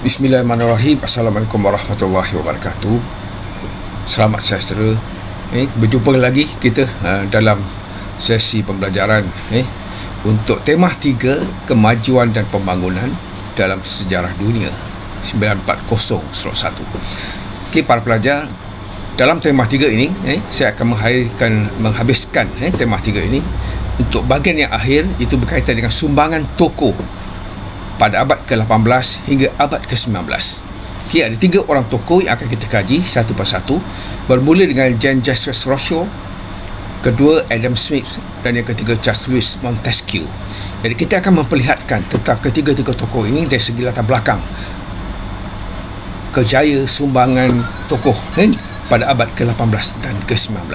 Bismillahirrahmanirrahim. Assalamualaikum warahmatullahi wabarakatuh. Selamat sejahtera. Berjumpa lagi kita dalam sesi pembelajaran untuk tema 3, kemajuan dan pembangunan dalam sejarah dunia 940/1. Para pelajar, dalam tema 3 ini saya akan menghabiskan tema 3 ini untuk bahagian yang akhir, itu berkaitan dengan sumbangan tokoh pada abad ke-18 hingga abad ke-19. Ada 3 orang tokoh yang akan kita kaji satu persatu, bermula dengan Jean-Jacques Rousseau, kedua Adam Smith, dan yang ketiga Charles Louis Montesquieu. Jadi kita akan memperlihatkan tentang ketiga-tiga tokoh ini dari segi latar belakang kejaya sumbangan tokoh pada abad ke-18 dan ke-19.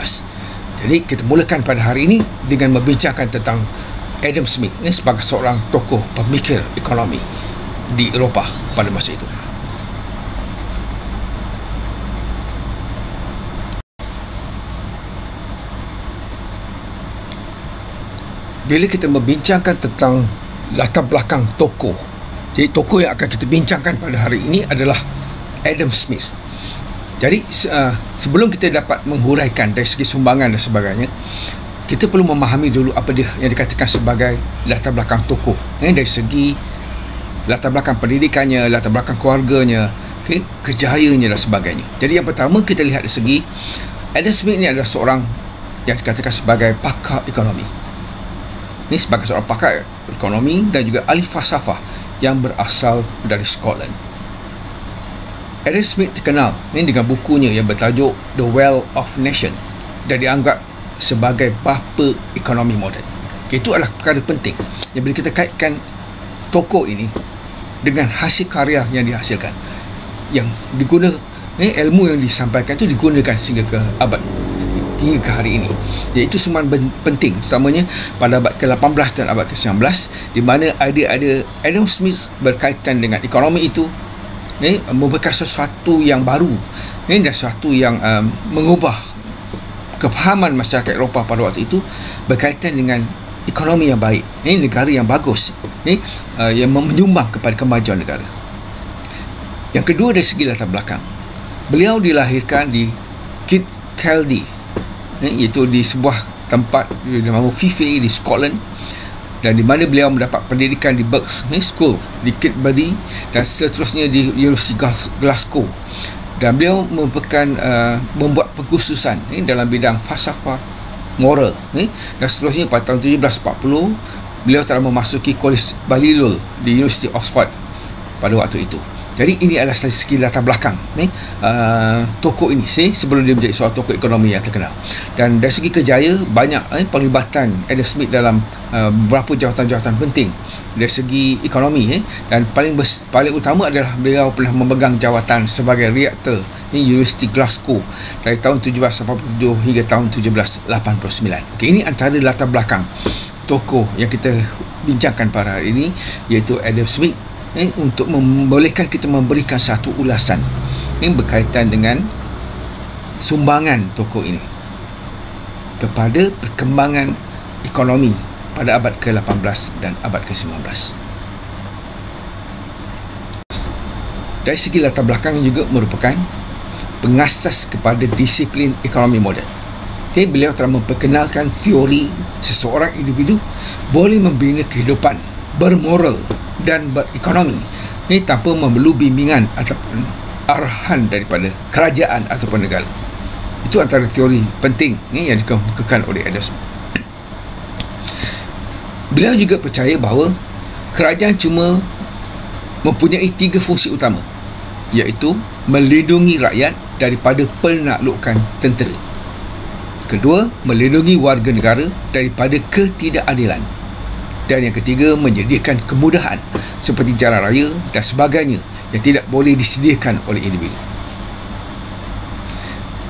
Jadi kita mulakan pada hari ini dengan membincangkan tentang Adam Smith sebagai seorang tokoh pemikir ekonomi di Eropah pada masa itu. Bila kita membincangkan tentang latar belakang tokoh, jadi tokoh yang akan kita bincangkan pada hari ini adalah Adam Smith. Jadi sebelum kita dapat menghuraikan dari segi sumbangan dan sebagainya, kita perlu memahami dulu apa dia yang dikatakan sebagai latar belakang tokoh, dari segi latar belakang pendidikannya, latar belakang keluarganya, kejayaannya dan sebagainya. Jadi yang pertama kita lihat dari segi Adam Smith ini adalah seorang yang dikatakan sebagai pakar ekonomi. Ini sebagai seorang pakar ekonomi dan juga ahli falsafah yang berasal dari Scotland. Adam Smith terkenal dengan bukunya yang bertajuk The Wealth of Nations dan dianggap sebagai bapa ekonomi moden. Itu adalah perkara penting yang bila kita kaitkan tokoh ini dengan hasil karya yang dihasilkan, yang diguna ilmu yang disampaikan itu digunakan hingga ke hari ini. Iaitu sumbangan penting, terutamanya pada abad ke-18 dan abad ke-19, di mana idea-idea Adam Smith berkaitan dengan ekonomi itu merupakan sesuatu yang baru dan sesuatu yang mengubah kefahaman masyarakat Eropah pada waktu itu berkaitan dengan ekonomi yang baik, negara yang bagus, yang menyumbang kepada kemajuan negara. Yang kedua, dari segi latar belakang, beliau dilahirkan di Kirkcaldy, iaitu di sebuah tempat nama Fife di Scotland, dan di mana beliau mendapat pendidikan di Berks School di Kirkcaldy dan seterusnya di University Glasgow. Dan beliau merupakan membuat pengkhususan dalam bidang falsafah moral, dan seterusnya pada tahun 1740 beliau telah memasuki Kolej Balliol di University Oxford pada waktu itu. Jadi ini adalah segi latar belakang tokoh ini sebelum dia menjadi seorang tokoh ekonomi yang terkenal. Dan dari segi kejaya, banyak penglibatan Adam Smith dalam beberapa jawatan-jawatan penting dari segi ekonomi, dan paling utama adalah beliau pernah memegang jawatan sebagai rektor University Glasgow dari tahun 1787 hingga tahun 1789. Ini antara latar belakang tokoh yang kita bincangkan pada hari ini, iaitu Adam Smith, untuk membolehkan kita memberikan satu ulasan berkaitan dengan sumbangan tokoh ini kepada perkembangan ekonomi pada abad ke-18 dan abad ke-19. Dari segi latar belakang juga merupakan pengasas kepada disiplin ekonomi moden. Beliau telah memperkenalkan teori seseorang individu boleh membina kehidupan bermoral dan berekonomi tanpa memerlu bimbingan ataupun arahan daripada kerajaan ataupun negara. Itu antara teori penting yang dikemukakan oleh Adam Smith. Beliau juga percaya bahawa kerajaan cuma mempunyai 3 fungsi utama, iaitu melindungi rakyat daripada penaklukan tentera, kedua, melindungi warga negara daripada ketidakadilan, dan yang ketiga, menyediakan kemudahan seperti jalan raya dan sebagainya yang tidak boleh disediakan oleh individu.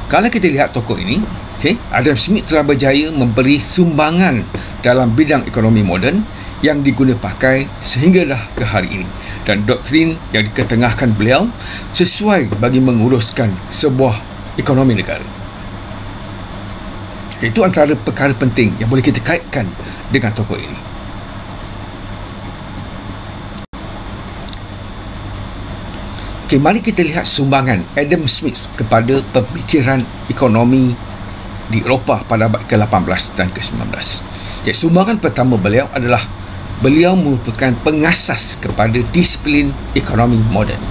Kalau kita lihat tokoh ini, Adam Smith telah berjaya memberi sumbangan dalam bidang ekonomi moden yang diguna pakai sehinggalah ke hari ini, dan doktrin yang diketengahkan beliau sesuai bagi menguruskan sebuah ekonomi negara. Itu antara perkara penting yang boleh kita kaitkan dengan tokoh ini. Okay, mari kita lihat sumbangan Adam Smith kepada pemikiran ekonomi di Eropah pada abad ke-18 dan ke-19. Jadi, sumbangan pertama beliau adalah beliau merupakan pengasas kepada disiplin ekonomi moden,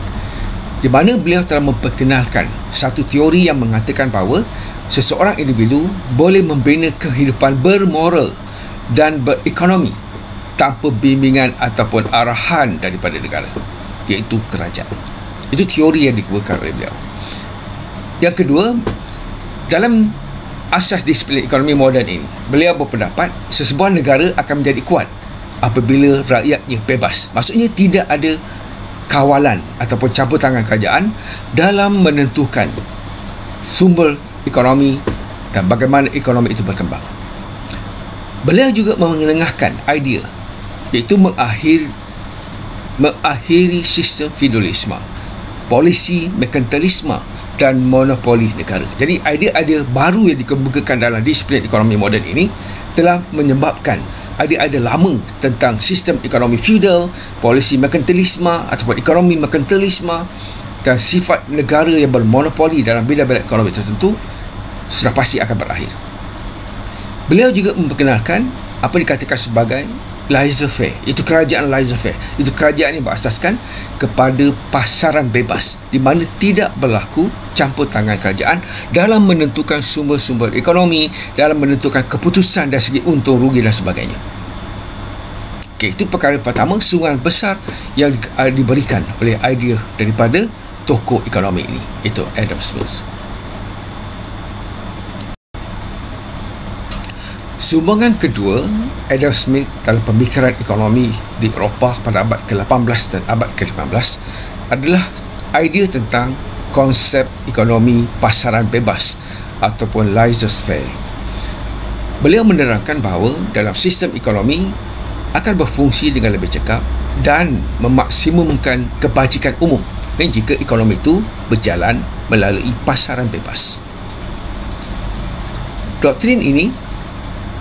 di mana beliau telah memperkenalkan satu teori yang mengatakan bahawa seseorang individu boleh membina kehidupan bermoral dan berekonomi tanpa bimbingan ataupun arahan daripada negara, iaitu kerajaan. Itu teori yang dikeluarkan oleh beliau. Yang kedua, dalam asas disiplin ekonomi moden ini, beliau berpendapat sesebuah negara akan menjadi kuat apabila rakyatnya bebas. Maksudnya tidak ada kawalan ataupun campur tangan kerajaan dalam menentukan sumber ekonomi dan bagaimana ekonomi itu berkembang. Beliau juga menengahkan idea iaitu mengakhiri sistem feudalisme, polisi merkantilisme dan monopoli negara. Jadi idea-idea baru yang dikemukakan dalam disiplin ekonomi moden ini telah menyebabkan idea-idea lama tentang sistem ekonomi feudal, polisi merkantilisme ataupun ekonomi merkantilisme dan sifat negara yang bermonopoli dalam bidang-bidang ekonomi tertentu sudah pasti akan berakhir. Beliau juga memperkenalkan apa dikatakan sebagai laissez-faire, itu kerajaan laissez-faire. Itu kerajaan yang berasaskan kepada pasaran bebas, di mana tidak berlaku campur tangan kerajaan dalam menentukan sumber-sumber ekonomi, dalam menentukan keputusan dari segi untung rugi dan sebagainya. Okey, itu perkara pertama, sumbangan besar yang diberikan oleh idea daripada tokoh ekonomi ini, itu Adam Smith. Sumbangan kedua Adam Smith dalam pemikiran ekonomi di Eropah pada abad ke-18 dan abad ke-15 adalah idea tentang konsep ekonomi pasaran bebas ataupun laissez-faire. Beliau menerangkan bahawa dalam sistem ekonomi akan berfungsi dengan lebih cekap dan memaksimumkan kebajikan umum jika ekonomi itu berjalan melalui pasaran bebas. Doktrin ini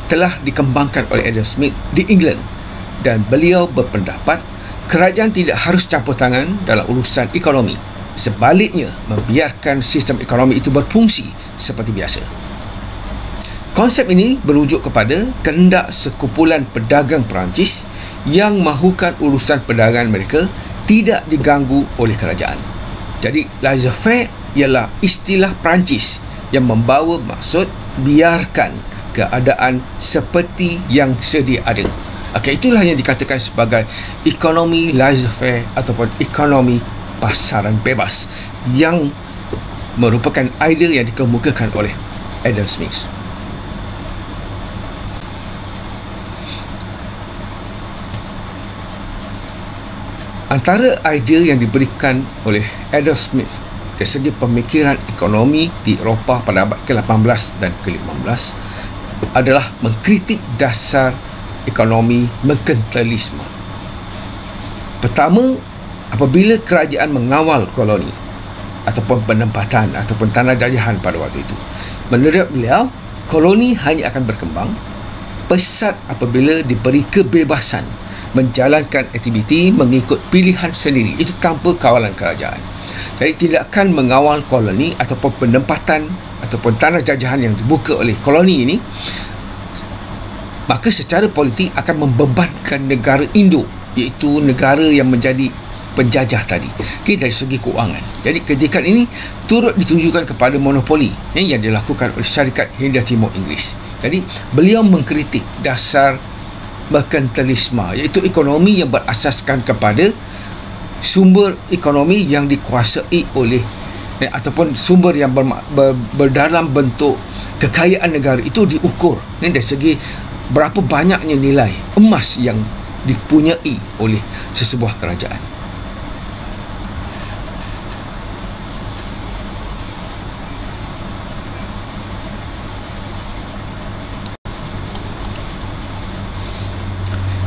telah dikembangkan oleh Adam Smith di England dan beliau berpendapat kerajaan tidak harus campur tangan dalam urusan ekonomi, sebaliknya membiarkan sistem ekonomi itu berfungsi seperti biasa. Konsep ini merujuk kepada kehendak sekumpulan pedagang Perancis yang mahukan urusan perdagangan mereka tidak diganggu oleh kerajaan. Jadi laissez-faire ialah istilah Perancis yang membawa maksud biarkan keadaan seperti yang sedia ada. Okey, itulah yang dikatakan sebagai ekonomi laissez-faire ataupun ekonomi pasaran bebas yang merupakan idea yang dikemukakan oleh Adam Smith. Antara idea yang diberikan oleh Adam Smith dari segi pemikiran ekonomi di Eropah pada abad ke-18 dan ke-15 adalah mengkritik dasar ekonomi merkantilisme. Pertama, apabila kerajaan mengawal koloni ataupun penempatan ataupun tanah jajahan pada waktu itu, menurut beliau, koloni hanya akan berkembang pesat apabila diberi kebebasan menjalankan aktiviti mengikut pilihan sendiri, itu tanpa kawalan kerajaan. Jadi tidak akan mengawal koloni ataupun penempatan ataupun tanah jajahan yang dibuka oleh koloni ini, maka secara politik akan membebankan negara induk, iaitu negara yang menjadi penjajah tadi, dari segi keuangan. Jadi kebijakan ini turut ditujukan kepada monopoli yang dilakukan oleh syarikat Hindia Timur Inggeris. Jadi beliau mengkritik dasar merkantilisme, iaitu ekonomi yang berasaskan kepada sumber ekonomi yang dikuasai oleh ataupun sumber yang berdalam bentuk kekayaan negara itu diukur dari segi berapa banyaknya nilai emas yang dipunyai oleh sesebuah kerajaan.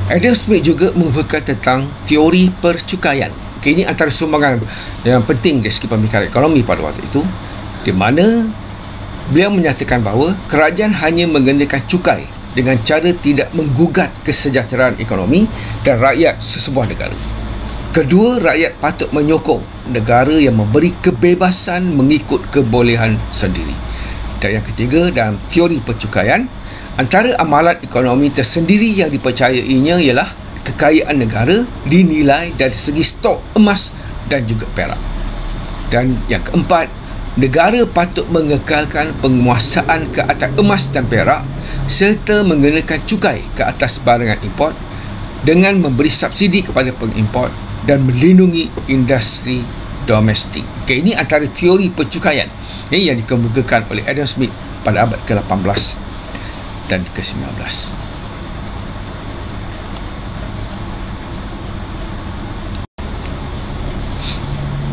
Adam Smith juga menguburkan tentang teori percukaian. Ini antara sumbangan yang penting dari segi pemikiran ekonomi pada waktu itu, di mana beliau menyatakan bahawa kerajaan hanya mengenakan cukai dengan cara tidak menggugat kesejahteraan ekonomi dan rakyat sesebuah negara. Kedua, rakyat patut menyokong negara yang memberi kebebasan mengikut kebolehan sendiri. Dan yang ketiga, dalam teori percukaian, antara amalan ekonomi tersendiri yang dipercayainya ialah kekayaan negara dinilai dari segi stok emas dan juga perak. Dan yang keempat, negara patut mengekalkan penguasaan ke atas emas dan perak serta mengenakan cukai ke atas barangan import dengan memberi subsidi kepada pengimport dan melindungi industri domestik. Okay, ini antara teori percukaian yang dikemukakan oleh Adam Smith pada abad ke-18 dan ke-19.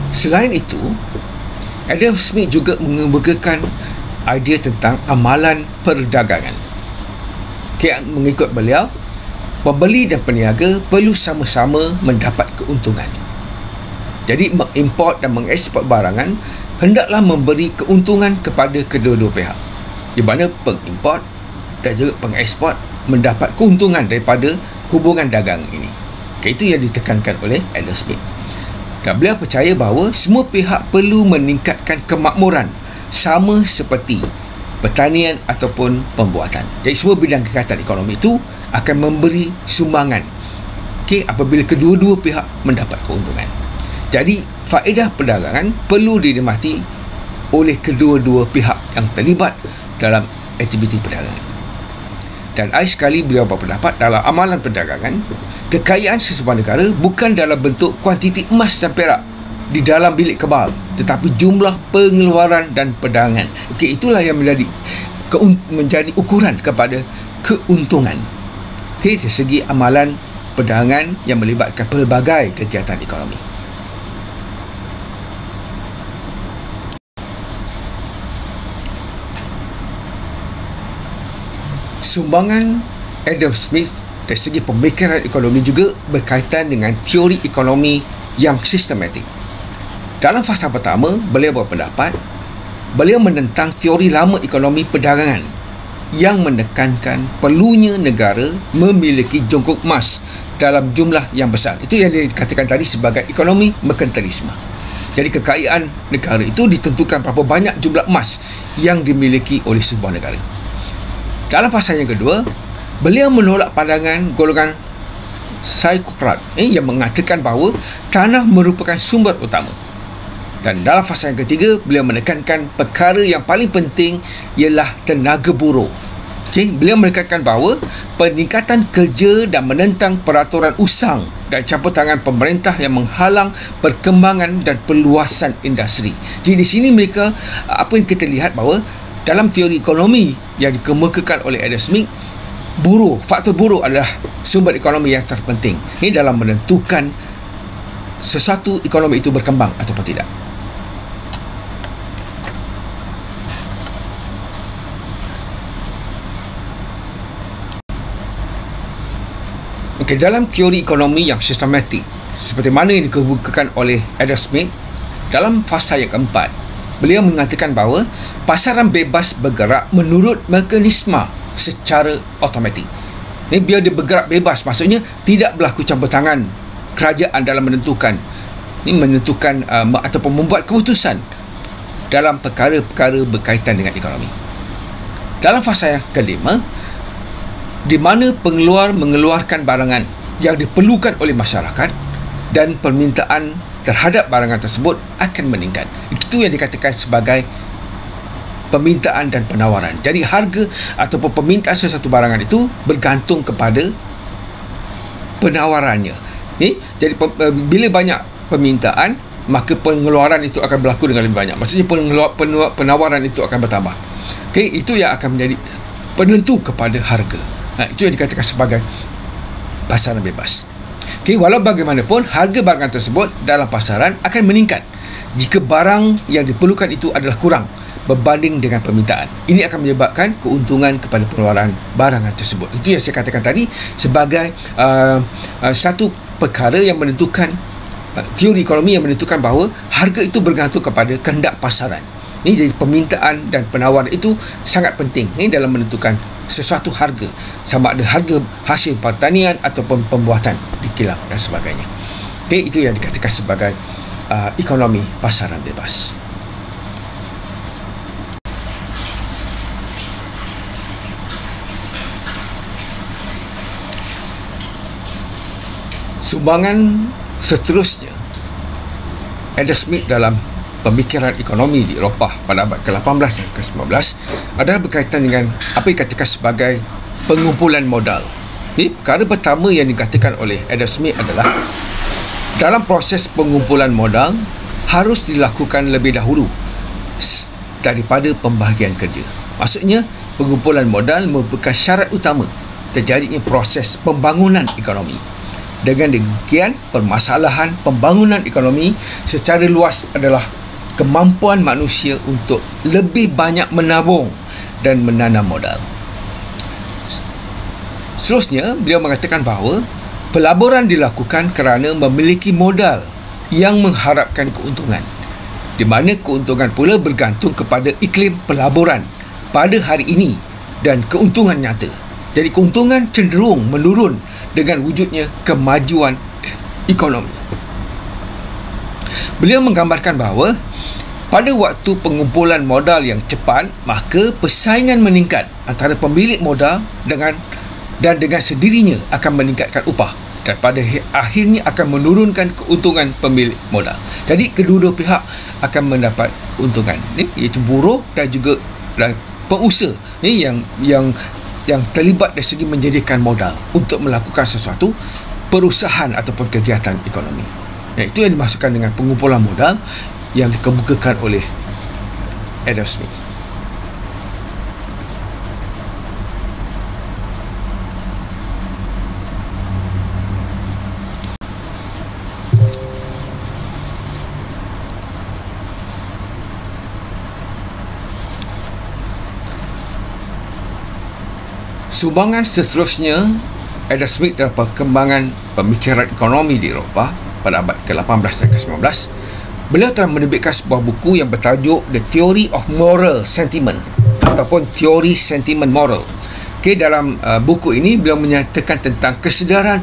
Selain itu, Adam Smith juga mengemukakan idea tentang amalan perdagangan. Okay, mengikut beliau, pembeli dan peniaga perlu sama-sama mendapat keuntungan. Jadi mengimport dan mengeksport barangan hendaklah memberi keuntungan kepada kedua-dua pihak, di mana pengimport dan juga pengeksport mendapat keuntungan daripada hubungan dagang ini. Okay, itu yang ditekankan oleh Adam Smith. Dan beliau percaya bahawa semua pihak perlu meningkatkan kemakmuran sama seperti pertanian ataupun pembuatan. Jadi semua bidang kegiatan ekonomi itu akan memberi sumbangan, okay, apabila kedua-dua pihak mendapat keuntungan. Jadi faedah perdagangan perlu dinikmati oleh kedua-dua pihak yang terlibat dalam aktiviti perdagangan. Dan sekali beliau berpendapat dalam amalan perdagangan, kekayaan sesebuah negara bukan dalam bentuk kuantiti emas dan perak di dalam bilik kebal, tetapi jumlah pengeluaran dan perdagangan. Okey, itulah yang menjadi ukuran kepada keuntungan. Okey, dari segi amalan perdagangan yang melibatkan pelbagai kegiatan ekonomi. Sumbangan Adam Smith dari segi pemikiran ekonomi juga berkaitan dengan teori ekonomi yang sistematik. Dalam fasa pertama, beliau berpendapat beliau menentang teori lama ekonomi perdagangan yang menekankan perlunya negara memiliki jongkok emas dalam jumlah yang besar. Itu yang dikatakan tadi sebagai ekonomi merkantilisme. Jadi kekayaan negara itu ditentukan berapa banyak jumlah emas yang dimiliki oleh sebuah negara. Dalam fasa yang kedua, beliau menolak pandangan golongan psikokrat yang mengatakan bahawa tanah merupakan sumber utama. Dan dalam fasa yang ketiga, beliau menekankan perkara yang paling penting ialah tenaga buruh. Okay? Beliau menekankan bahawa peningkatan kerja dan menentang peraturan usang dan campur tangan pemerintah yang menghalang perkembangan dan perluasan industri. Jadi di sini mereka, apa yang kita lihat bahawa dalam teori ekonomi yang dikemukakan oleh Adam Smith, faktor buruh adalah sumber ekonomi yang terpenting. Ini dalam menentukan sesuatu ekonomi itu berkembang ataupun tidak. Okey, dalam teori ekonomi yang sistematik seperti mana yang dikemukakan oleh Adam Smith, dalam fasa yang keempat, beliau mengatakan bahawa pasaran bebas bergerak menurut mekanisme secara automatik. Ini biar dia bergerak bebas, maksudnya tidak berlaku campur tangan kerajaan dalam menentukan ataupun membuat keputusan dalam perkara-perkara berkaitan dengan ekonomi. Dalam fasa yang kelima, di mana pengeluar mengeluarkan barangan yang diperlukan oleh masyarakat dan permintaan terhadap barangan tersebut akan meningkat. Itu yang dikatakan sebagai permintaan dan penawaran. Jadi harga ataupun permintaan sesuatu barangan itu bergantung kepada penawarannya. Jadi bila banyak permintaan, maka pengeluaran itu akan berlaku dengan lebih banyak. Maksudnya penawaran itu akan bertambah. Okay, itu yang akan menjadi penentu kepada harga. Itu yang dikatakan sebagai pasaran bebas. Okay, walau bagaimanapun, harga barangan tersebut dalam pasaran akan meningkat jika barang yang diperlukan itu adalah kurang berbanding dengan permintaan. Ini akan menyebabkan keuntungan kepada pengeluaran barangan tersebut. Itu yang saya katakan tadi sebagai satu perkara yang menentukan, teori ekonomi yang menentukan bahawa harga itu bergantung kepada kehendak pasaran. Ini jadi permintaan dan penawaran itu sangat penting dalam menentukan sesuatu harga, sama ada harga hasil pertanian ataupun pembuatan di kilang dan sebagainya. Okay, itu yang dikatakan sebagai ekonomi pasaran bebas. Sumbangan seterusnya Adam Smith dalam pemikiran ekonomi di Eropah pada abad ke-18 dan ke-19 adalah berkaitan dengan apa yang dikatakan sebagai pengumpulan modal. Perkara pertama yang dikatakan oleh Adam Smith adalah dalam proses pengumpulan modal harus dilakukan lebih dahulu daripada pembahagian kerja. Maksudnya, pengumpulan modal merupakan syarat utama terjadinya proses pembangunan ekonomi. Dengan demikian, permasalahan pembangunan ekonomi secara luas adalah kemampuan manusia untuk lebih banyak menabung dan menanam modal. Seterusnya, beliau mengatakan bahawa pelaburan dilakukan kerana memiliki modal yang mengharapkan keuntungan, di mana keuntungan pula bergantung kepada iklim pelaburan pada hari ini dan keuntungan nyata. Jadi keuntungan cenderung menurun dengan wujudnya kemajuan ekonomi. Beliau menggambarkan bahawa pada waktu pengumpulan modal yang cepat, maka persaingan meningkat antara pemilik modal dengan sendirinya akan meningkatkan upah dan pada akhirnya akan menurunkan keuntungan pemilik modal. Jadi kedua-dua pihak akan mendapat keuntungan, iaitu buruh dan juga pengusaha yang terlibat dari segi menjadikan modal untuk melakukan sesuatu perusahaan ataupun kegiatan ekonomi. Itu yang dimaksudkan dengan pengumpulan modal yang dikemukakan oleh Adam Smith. Sumbangan seterusnya Adam Smith dalam perkembangan pemikiran ekonomi di Eropah pada abad ke-18 dan ke-19, beliau telah menerbitkan sebuah buku yang bertajuk The Theory of Moral Sentiment ataupun Teori Sentimen Moral. Dalam buku ini beliau menyatakan tentang kesedaran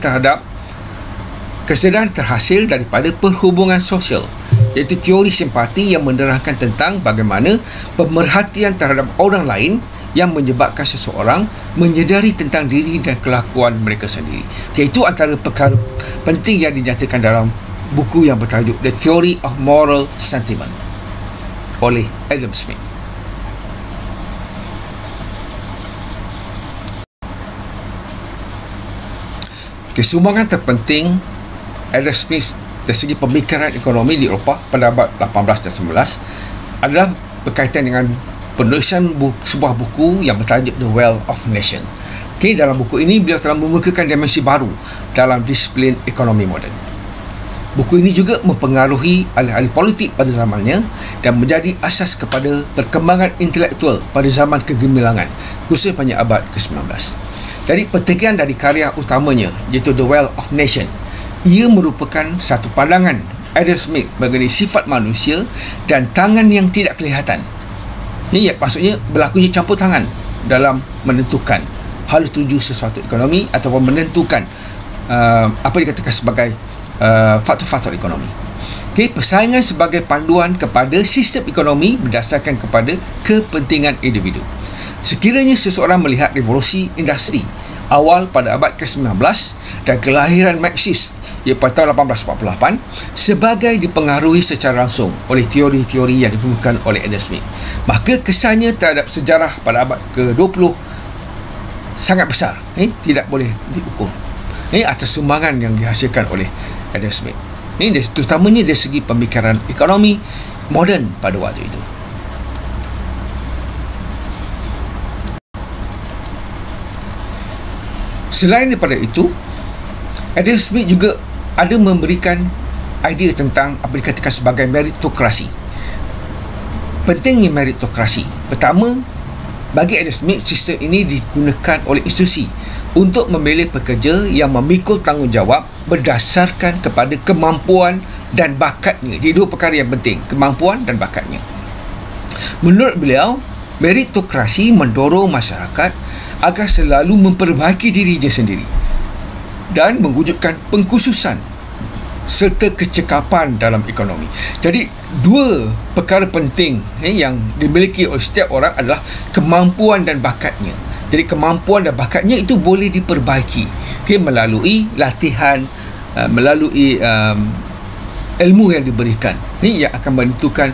terhasil daripada perhubungan sosial, iaitu teori simpati yang menerangkan tentang bagaimana pemerhatian terhadap orang lain yang menyebabkan seseorang menyedari tentang diri dan kelakuan mereka sendiri. Itu antara perkara penting yang dinyatakan dalam buku yang bertajuk The Theory of Moral Sentiment oleh Adam Smith. Sumbangan terpenting Adam Smith dari segi pemikiran ekonomi di Eropah pada abad 18 dan 19 adalah berkaitan dengan penulisan sebuah buku yang bertajuk The Wealth of Nation. Dalam buku ini beliau telah mengemukakan dimensi baru dalam disiplin ekonomi moden. Buku ini juga mempengaruhi ahli-ahli politik pada zamannya dan menjadi asas kepada perkembangan intelektual pada zaman kegemilangan, khususnya pada abad ke-19. Jadi petekian dari karya utamanya iaitu The Wealth of Nation, ia merupakan satu pandangan Adam Smith mengenai sifat manusia dan tangan yang tidak kelihatan. Ini maksudnya berlakunya campur tangan dalam menentukan hal tuju sesuatu ekonomi ataupun menentukan apa dikatakan sebagai faktor-faktor ekonomi. Persaingan sebagai panduan kepada sistem ekonomi berdasarkan kepada kepentingan individu. Sekiranya seseorang melihat revolusi industri awal pada abad ke-19 dan kelahiran Marxis pada tahun 1848 sebagai dipengaruhi secara langsung oleh teori-teori yang dikemukakan oleh Adam Smith, maka kesannya terhadap sejarah pada abad ke-20 sangat besar, tidak boleh diukur atas sumbangan yang dihasilkan oleh Adam Smith, terutamanya dari segi pemikiran ekonomi moden pada waktu itu. Selain daripada itu, Adam Smith juga ada memberikan idea tentang apa dikatakan sebagai meritokrasi. Pentingnya meritokrasi. Pertama, bagi Adam Smith, sistem ini digunakan oleh institusi untuk memilih pekerja yang memikul tanggungjawab berdasarkan kepada kemampuan dan bakatnya. Jadi dua perkara yang penting, kemampuan dan bakatnya. Menurut beliau, meritokrasi mendorong masyarakat agar selalu memperbaiki dirinya sendiri dan mewujudkan pengkhususan serta kecekapan dalam ekonomi. Jadi dua perkara penting yang dimiliki oleh setiap orang adalah kemampuan dan bakatnya. Jadi kemampuan dan bakatnya itu boleh diperbaiki melalui latihan, melalui ilmu yang diberikan yang akan menentukan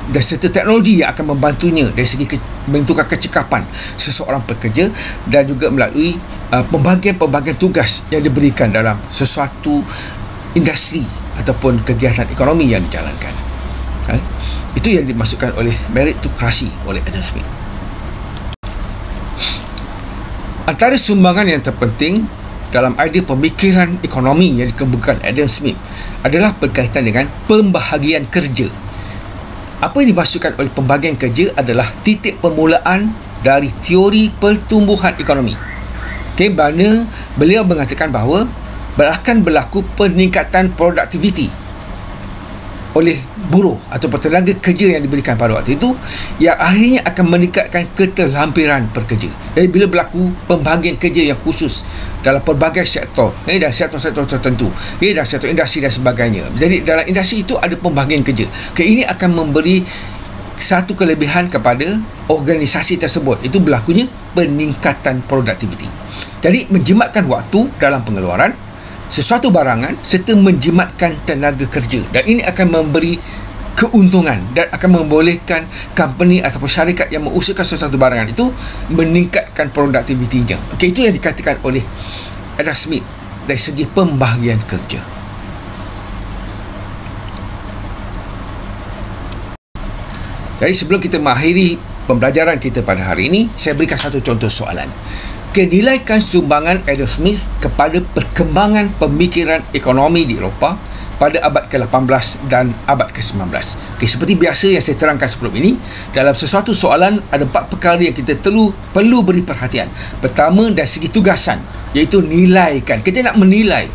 dan serta teknologi yang akan membantunya dari segi menentukan kecekapan seseorang pekerja, dan juga melalui pembagian-pembagian tugas yang diberikan dalam sesuatu industri ataupun kegiatan ekonomi yang dijalankan. Itu yang dimaksudkan oleh meritokrasi oleh Adam Smith. Antara sumbangan yang terpenting dalam idea pemikiran ekonomi yang dikemukakan Adam Smith adalah berkaitan dengan pembahagian kerja. Apa yang dimaksudkan oleh pembahagian kerja adalah titik permulaan dari teori pertumbuhan ekonomi. Mana beliau mengatakan bahawa akan berlaku peningkatan produktiviti oleh buruh atau tenaga kerja yang diberikan pada waktu itu, yang akhirnya akan meningkatkan keterlampiran pekerja. Jadi bila berlaku pembahagian kerja yang khusus dalam pelbagai sektor, dan sektor-sektor tertentu, dan sektor industri dan sebagainya. Jadi dalam industri itu ada pembahagian kerja. Ini akan memberi satu kelebihan kepada organisasi tersebut, itu berlakunya peningkatan produktiviti. Jadi menjimatkan waktu dalam pengeluaran sesuatu barangan serta menjimatkan tenaga kerja, dan ini akan memberi keuntungan dan akan membolehkan company ataupun syarikat yang mengusahakan sesuatu barangan itu meningkatkan produktivitinya. Itu yang dikatakan oleh Adam Smith dari segi pembahagian kerja. Jadi sebelum kita mengakhiri pembelajaran kita pada hari ini, saya berikan satu contoh soalan. Nilaikan sumbangan Adam Smith kepada perkembangan pemikiran ekonomi di Eropah pada abad ke-18 dan abad ke-19. Seperti biasa yang saya terangkan sebelum ini, dalam sesuatu soalan ada 4 perkara yang kita perlu beri perhatian. Pertama, dari segi tugasan, iaitu nilaikan. Kita nak menilai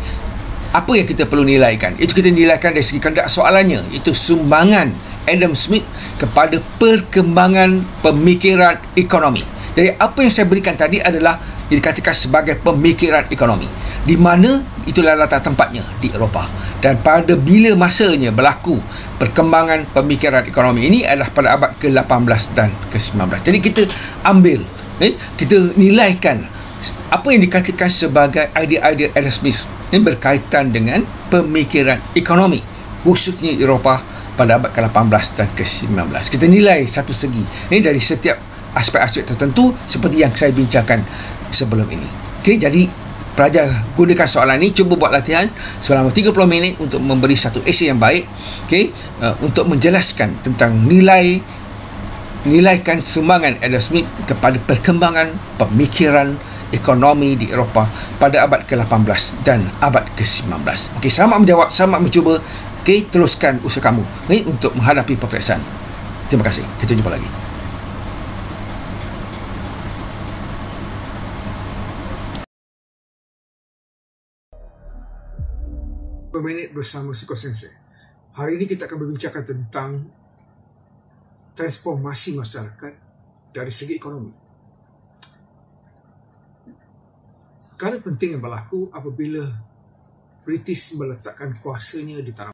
apa yang kita perlu nilaikan. Itu kita nilaikan dari segi kandak soalannya, itu sumbangan Adam Smith kepada perkembangan pemikiran ekonomi. Jadi apa yang saya berikan tadi adalah dikatakan sebagai pemikiran ekonomi, di mana itulah latar tempatnya di Eropah, dan pada bila masanya berlaku perkembangan pemikiran ekonomi ini adalah pada abad ke-18 dan ke-19. Jadi kita ambil, kita nilaikan apa yang dikatakan sebagai idea-idea Adam Smith yang berkaitan dengan pemikiran ekonomi, khususnya Eropah pada abad ke-18 dan ke-19. Kita nilai satu segi dari setiap aspek-aspek tertentu seperti yang saya bincangkan sebelum ini. Jadi pelajar gunakan soalan ini, cuba buat latihan selama 30 minit untuk memberi satu esei yang baik, untuk menjelaskan tentang nilaikan sumbangan Adam Smith kepada perkembangan pemikiran ekonomi di Eropah pada abad ke-18 dan abad ke-19. Selamat menjawab, selamat mencuba. Teruskan usaha kamu untuk menghadapi peperiksaan. Terima kasih. Kita jumpa lagi. 5 minit bersama Suko Sensei. Hari ini kita akan berbincangkan tentang transformasi masyarakat dari segi ekonomi. Perkara penting yang berlaku apabila British meletakkan kuasanya di tanah